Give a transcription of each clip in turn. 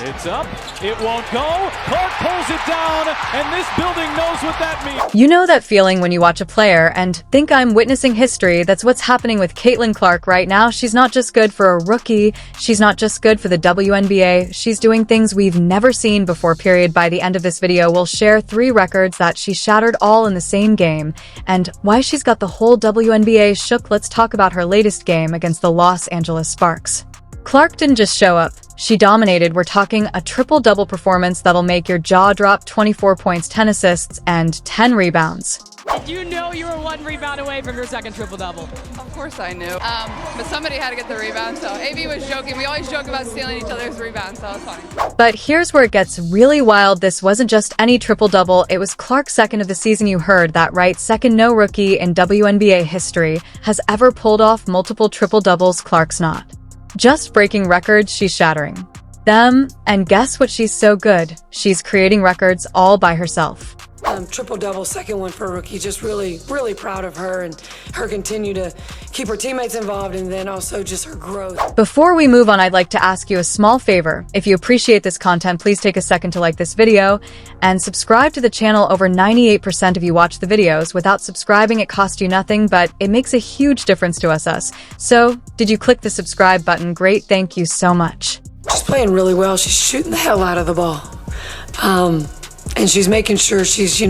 It's up. It won't go. Clark pulls it down, and this building knows what that means. You know that feeling when you watch a player and think I'm witnessing history? That's what's happening with Caitlin Clark right now. She's not just good for a rookie. She's not just good for the WNBA. She's doing things we've never seen before, period. By the end of this video, we'll share 3 records that she shattered all in the same game and why she's got the whole WNBA shook. Let's talk about her latest game against the Los Angeles Sparks. Clark didn't just show up. She dominated. We're talking a triple-double performance that'll make your jaw drop. 24 points, 10 assists, and 10 rebounds. Did you know you were 1 rebound away from your second triple-double? Of course I knew. But somebody had to get the rebound, so AB was joking. We always joke about stealing each other's rebounds, so it's funny. But here's where it gets really wild. This wasn't just any triple-double. It was Clark's second of the season. You heard that right. Second. No rookie in WNBA history has ever pulled off multiple triple-doubles. Clark's not just breaking records, she's shattering them. And guess what? She's so good. She's creating records all by herself. Triple-double, second one for a rookie. Just really proud of her and her continue to keep her teammates involved, and then also just her growth. Before we move on, I'd like to ask you a small favor. If you appreciate this content, please take a second to like this video and subscribe to the channel. Over 98% of you watch the videos. Without subscribing, it costs you nothing, but it makes a huge difference to us. So, did you click the subscribe button? Great, thank you so much. She's playing really well. She's shooting the hell out of the ball. And she's making sure she's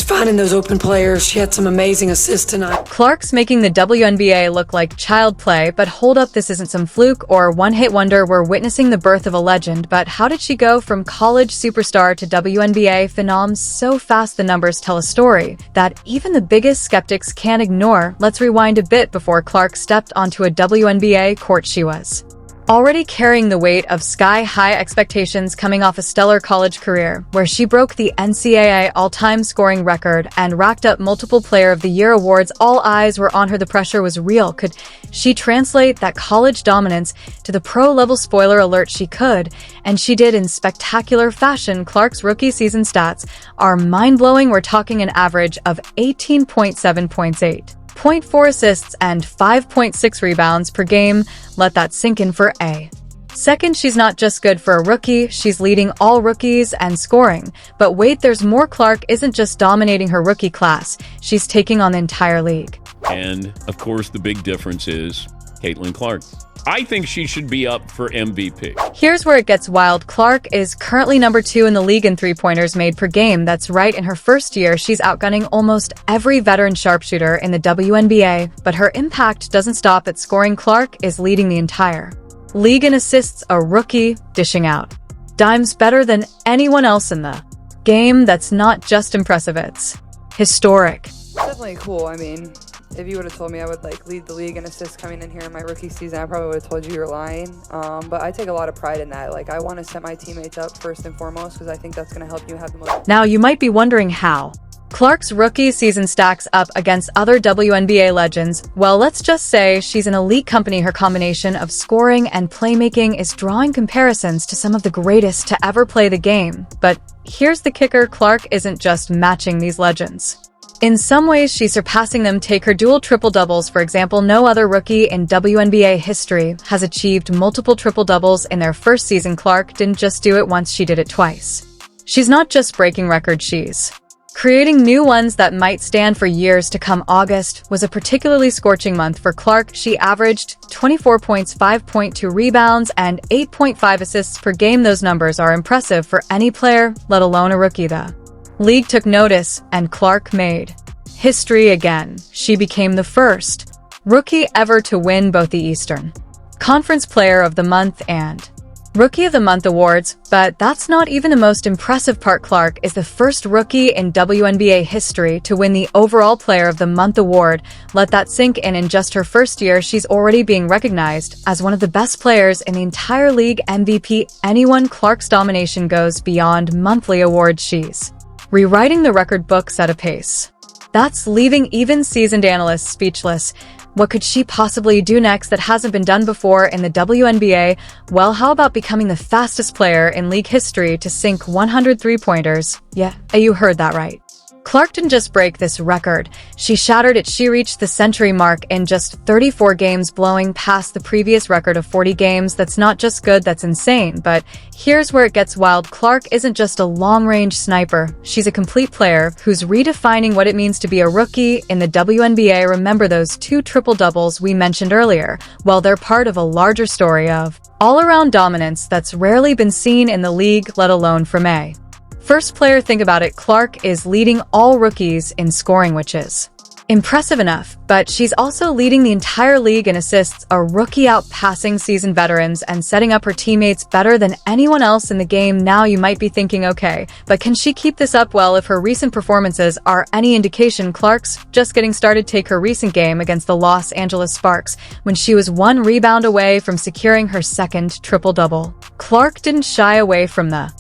finding those open players. She had some amazing assists tonight. Clark's making the WNBA look like child play, but hold up, this isn't some fluke or one-hit wonder. We're witnessing the birth of a legend. But how did she go from college superstar to WNBA phenom so fast? The numbers tell a story that even the biggest skeptics can't ignore. Let's rewind a bit. Before Clark stepped onto a WNBA court, she was already carrying the weight of sky-high expectations, coming off a stellar college career where she broke the NCAA all-time scoring record and racked up multiple Player of the Year awards. All eyes were on her. The pressure was real. Could she translate that college dominance to the pro-level? Spoiler alert, she could, and she did in spectacular fashion. Clark's rookie season stats are mind-blowing. We're talking an average of 18.7 points, 8.4 assists, and 5.6 rebounds per game. Let that sink in for a second. She's not just good for a rookie, she's leading all rookies and scoring. But wait, there's more. Clark isn't just dominating her rookie class, she's taking on the entire league. And, of course, the big difference is Caitlin Clark. I think she should be up for MVP. Here's where it gets wild. Clark is currently number 2 in the league in three-pointers made per game. That's right, in her first year, she's outgunning almost every veteran sharpshooter in the WNBA. But her impact doesn't stop at scoring. Clark is leading the entire league in assists, a rookie dishing out dimes better than anyone else in the game. That's not just impressive, it's historic. It's definitely cool. I mean, if you would have told me I would lead the league in assists coming in here in my rookie season, I probably would have told you you're lying. But I take a lot of pride in that. I want to set my teammates up first and foremost because I think that's going to help you have the most. Now, you might be wondering how Clark's rookie season stacks up against other WNBA legends. Well, let's just say she's an elite company. Her combination of scoring and playmaking is drawing comparisons to some of the greatest to ever play the game. But here's the kicker. Clark isn't just matching these legends. In some ways, she's surpassing them. Take her dual triple-doubles, for example. No other rookie in WNBA history has achieved multiple triple-doubles in their first season. Clark didn't just do it once, she did it twice. She's not just breaking records, she's creating new ones that might stand for years to come. August was a particularly scorching month for Clark. She averaged 24 points, 5.2 rebounds, and 8.5 assists per game. Those numbers are impressive for any player, let alone a rookie. The league took notice, and Clark made history again. She became the first rookie ever to win both the Eastern Conference Player of the Month and Rookie of the Month awards. But that's not even the most impressive part. Clark is the first rookie in WNBA history to win the overall Player of the Month award. Let that sink in. In just her first year, she's already being recognized as one of the best players in the entire league. MVP anyone. Clark's domination goes beyond monthly awards. She's rewriting the record books at a pace that's leaving even seasoned analysts speechless. What could she possibly do next that hasn't been done before in the WNBA? Well, how about becoming the fastest player in league history to sink 100 three-pointers? Yeah, you heard that right. Clark didn't just break this record, she shattered it. She reached the century mark in just 34 games, blowing past the previous record of 40 games. That's not just good, that's insane. But here's where it gets wild. Clark isn't just a long-range sniper. She's a complete player who's redefining what it means to be a rookie in the WNBA. Remember those 2 triple-doubles we mentioned earlier? Well, they're part of a larger story of all-around dominance that's rarely been seen in the league, let alone from a first player. Think about it. Clark is leading all rookies in scoring, which is impressive enough, but she's also leading the entire league in assists, a rookie out passing seasoned veterans and setting up her teammates better than anyone else in the game. Now you might be thinking, okay, but can she keep this up? Well, if her recent performances are any indication, Clark's just getting started. Take her recent game against the Los Angeles Sparks when she was 1 rebound away from securing her second triple-double. Clark didn't shy away from the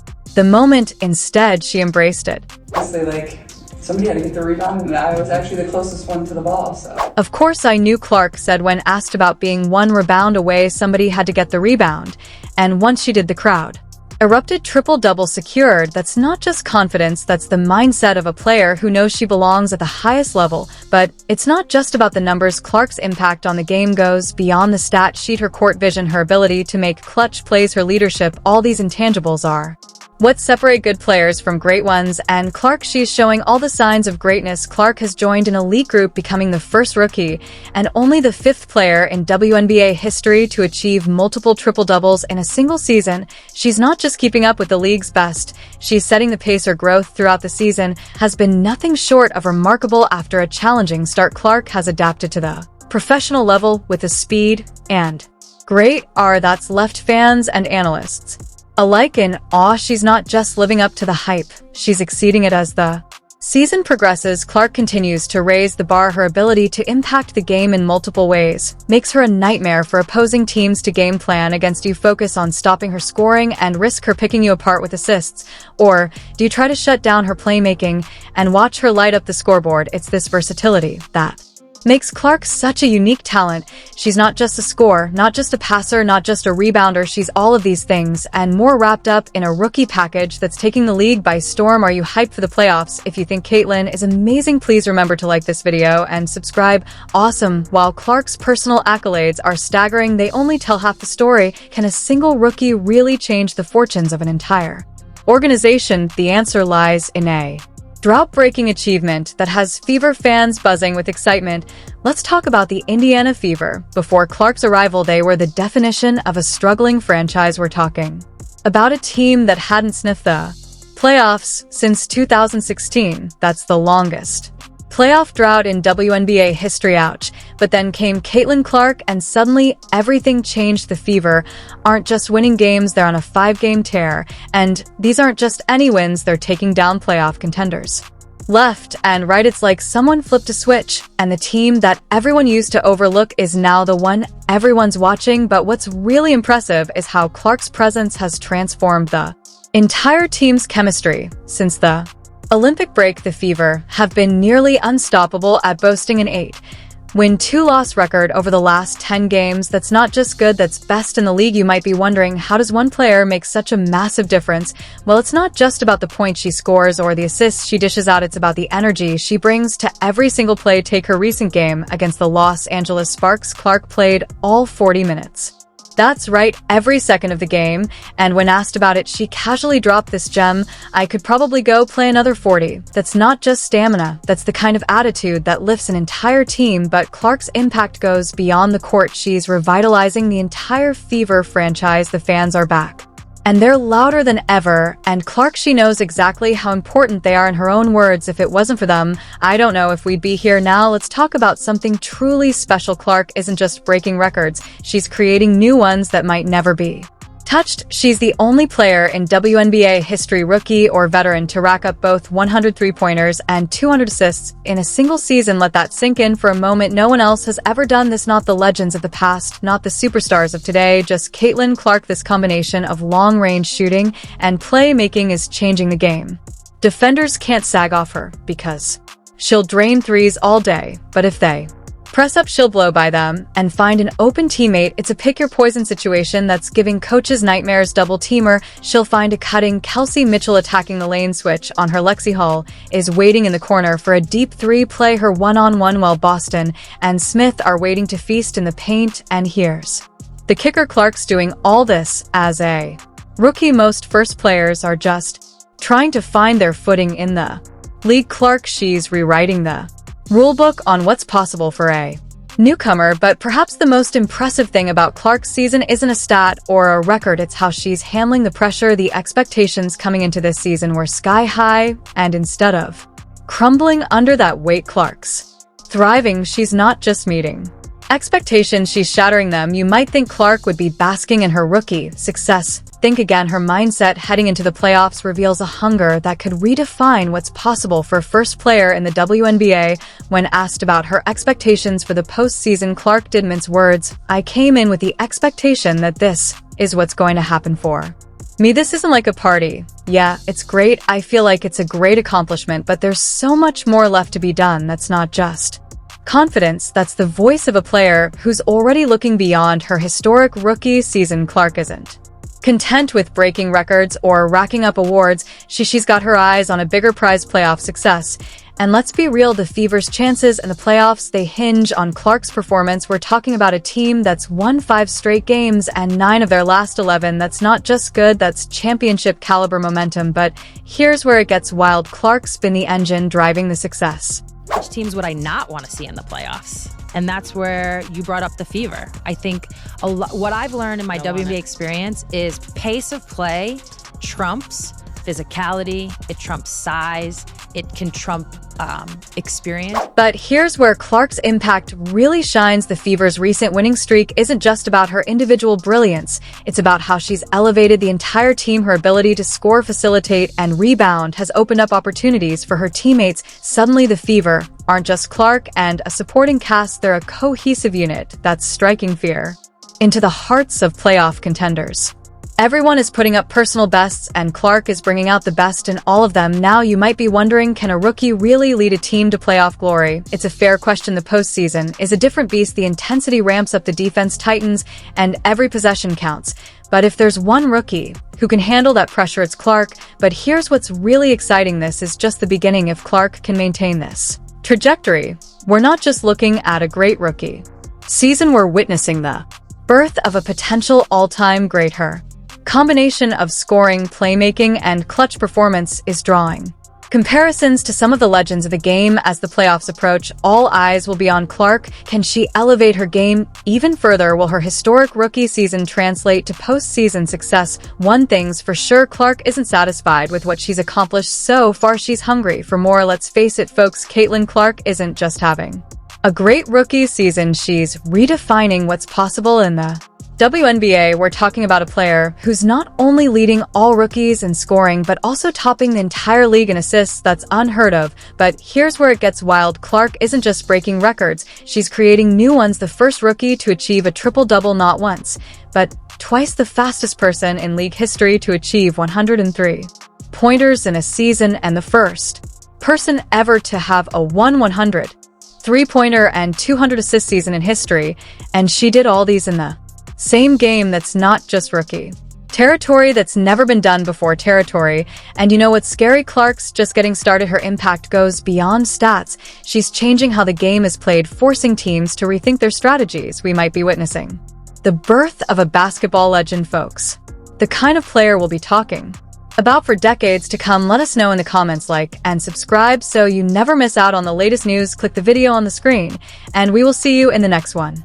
moment. Instead, she embraced it. Honestly, like, somebody had to get the rebound, and I was actually the closest one to the ball, so. Of course I knew, Clark said when asked about being 1 rebound away. Somebody had to get the rebound. And once she did, the crowd erupted. Triple-double secured. That's not just confidence, that's the mindset of a player who knows she belongs at the highest level. But it's not just about the numbers. Clark's impact on the game goes beyond the stat sheet. Her court vision, her ability to make clutch plays, her leadership, all these intangibles are what separate good players from great ones, and Clark, she's showing all the signs of greatness. Clark has joined an elite group, becoming the first rookie and only the 5th player in WNBA history to achieve multiple triple-doubles in a single season. She's not just keeping up with the league's best, she's setting the pace. Her growth throughout the season has been nothing short of remarkable. After a challenging start, Clark has adapted to the professional level with a speed and great R that's left fans and analysts alike in awe. She's not just living up to the hype, she's exceeding it as the season progresses. Clark continues to raise the bar. Her ability to impact the game in multiple ways makes her a nightmare for opposing teams to game plan against. You focus on stopping her scoring and risk her picking you apart with assists? Or do you try to shut down her playmaking and watch her light up the scoreboard? It's this versatility that makes Clark such a unique talent. She's not just a scorer, not just a passer, not just a rebounder. She's all of these things and more, wrapped up in a rookie package that's taking the league by storm. Are you hyped for the playoffs? If you think Caitlin is amazing, please remember to like this video and subscribe. Awesome. While Clark's personal accolades are staggering, they only tell half the story. Can a single rookie really change the fortunes of an entire organization? The answer lies in a drought-breaking achievement that has Fever fans buzzing with excitement. Let's talk about the Indiana Fever. Before Clark's arrival, they were the definition of a struggling franchise. We're talking about a team that hadn't sniffed the playoffs since 2016. That's the longest playoff drought in WNBA history. Ouch. But then came Caitlin Clark, and suddenly everything changed. The Fever aren't just winning games, they're on a 5-game tear. And these aren't just any wins, they're taking down playoff contenders left and right. It's like someone flipped a switch, and the team that everyone used to overlook is now the one everyone's watching. But what's really impressive is how Clark's presence has transformed the entire team's chemistry. Since the Olympic break, the Fever have been nearly unstoppable at boasting an 8-win 2-loss record over the last 10 games. That's not just good, that's best in the league. You might be wondering, how does one player make such a massive difference? Well, it's not just about the points she scores or the assists she dishes out, it's about the energy she brings to every single play. Take her recent game against the Los Angeles Sparks. Clark played all 40 minutes. That's right, every second of the game, and when asked about it, she casually dropped this gem: "I could probably go play another 40. That's not just stamina, that's the kind of attitude that lifts an entire team. But Clark's impact goes beyond the court. She's revitalizing the entire Fever franchise. The fans are back, and they're louder than ever, and Clark, she knows exactly how important they are. In her own words, "If it wasn't for them, I don't know if we'd be here now." Let's talk about something truly special. Clark isn't just breaking records, she's creating new ones that might never be touched. She's the only player in WNBA history, rookie or veteran, to rack up both 100 three-pointers and 200 assists in a single season. Let that sink in for a moment. No one else has ever done this, not the legends of the past, not the superstars of today, just Caitlin Clark. This combination of long-range shooting and playmaking is changing the game. Defenders can't sag off her because she'll drain threes all day, but if they Press up, she'll blow by them, and find an open teammate. It's a pick-your-poison situation that's giving coaches nightmares. Double teamer, she'll find a cutting Kelsey Mitchell attacking the lane switch on her. Lexi Hull is waiting in the corner for a deep three, play her one-on-one while Boston and Smith are waiting to feast in the paint. And here's the kicker. Clark's doing all this as a rookie. Most first players are just trying to find their footing in the league. Clark, she's rewriting the rulebook on what's possible for a newcomer, but perhaps the most impressive thing about Clark's season isn't a stat or a record, it's how she's handling the pressure. The expectations coming into this season were sky high, and instead of crumbling under that weight, Clark's thriving. She's not just meeting expectations, she's shattering them. You might think Clark would be basking in her rookie success. Think again. Her mindset heading into the playoffs reveals a hunger that could redefine what's possible for a first player in the WNBA. When asked about her expectations for the postseason, Clark did mince words. I came in with the expectation that this is what's going to happen for me. This isn't like a party. Yeah, it's great. I feel like it's a great accomplishment, but there's so much more left to be done. That's not just confidence, that's the voice of a player who's already looking beyond her historic rookie season. Clark isn't content with breaking records or racking up awards. She's got her eyes on a bigger prize, playoff success. And let's be real, the Fever's chances in the playoffs, they hinge on Clark's performance. We're talking about a team that's won 5 straight games and 9 of their last 11. That's not just good, that's championship caliber momentum. But here's where it gets wild. Clark's been the engine driving the success. Which teams would I not want to see in the playoffs? And that's where you brought up the Fever. I think what I've learned in my WNBA experience is pace of play trumps physicality, it trumps size, it can trump experience. But here's where Clark's impact really shines. The Fever's recent winning streak isn't just about her individual brilliance, it's about how she's elevated the entire team. Her ability to score, facilitate, and rebound has opened up opportunities for her teammates. Suddenly the Fever aren't just Clark and a supporting cast, they're a cohesive unit that's striking fear into the hearts of playoff contenders. Everyone is putting up personal bests, and Clark is bringing out the best in all of them. Now you might be wondering, can a rookie really lead a team to playoff glory? It's a fair question. The postseason is a different beast. The intensity ramps up, the defense tightens, and every possession counts. But if there's one rookie who can handle that pressure, it's Clark. But here's what's really exciting. This is just the beginning. If Clark can maintain this trajectory, we're not just looking at a great rookie season, we're witnessing the birth of a potential all-time great. Her combination of scoring, playmaking, and clutch performance is drawing comparisons to some of the legends of the game. As the playoffs approach, all eyes will be on Clark. Can she elevate her game even further? Will her historic rookie season translate to postseason success? One thing's for sure, Clark isn't satisfied with what she's accomplished so far. She's hungry for more. Let's face it, folks, Caitlin Clark isn't just having a great rookie season, she's redefining what's possible in the WNBA. We're talking about a player who's not only leading all rookies in scoring, but also topping the entire league in assists. That's unheard of. But here's where it gets wild. Clark isn't just breaking records, she's creating new ones. The first rookie to achieve a triple-double, not once, but twice. The fastest person in league history to achieve 103 pointers in a season, and the first person ever to have a 100 three-pointer and 200 assist season in history. And she did all these in the same game. That's not just rookie territory, that's never been done before territory. And you know what's scary? Clark's just getting started. Her impact goes beyond stats. She's changing how the game is played, forcing teams to rethink their strategies. We might be witnessing the birth of a basketball legend, folks. The kind of player we'll be talking about for decades to come. Let us know in the comments, like and subscribe so you never miss out on the latest news. Click the video on the screen, and we will see you in the next one.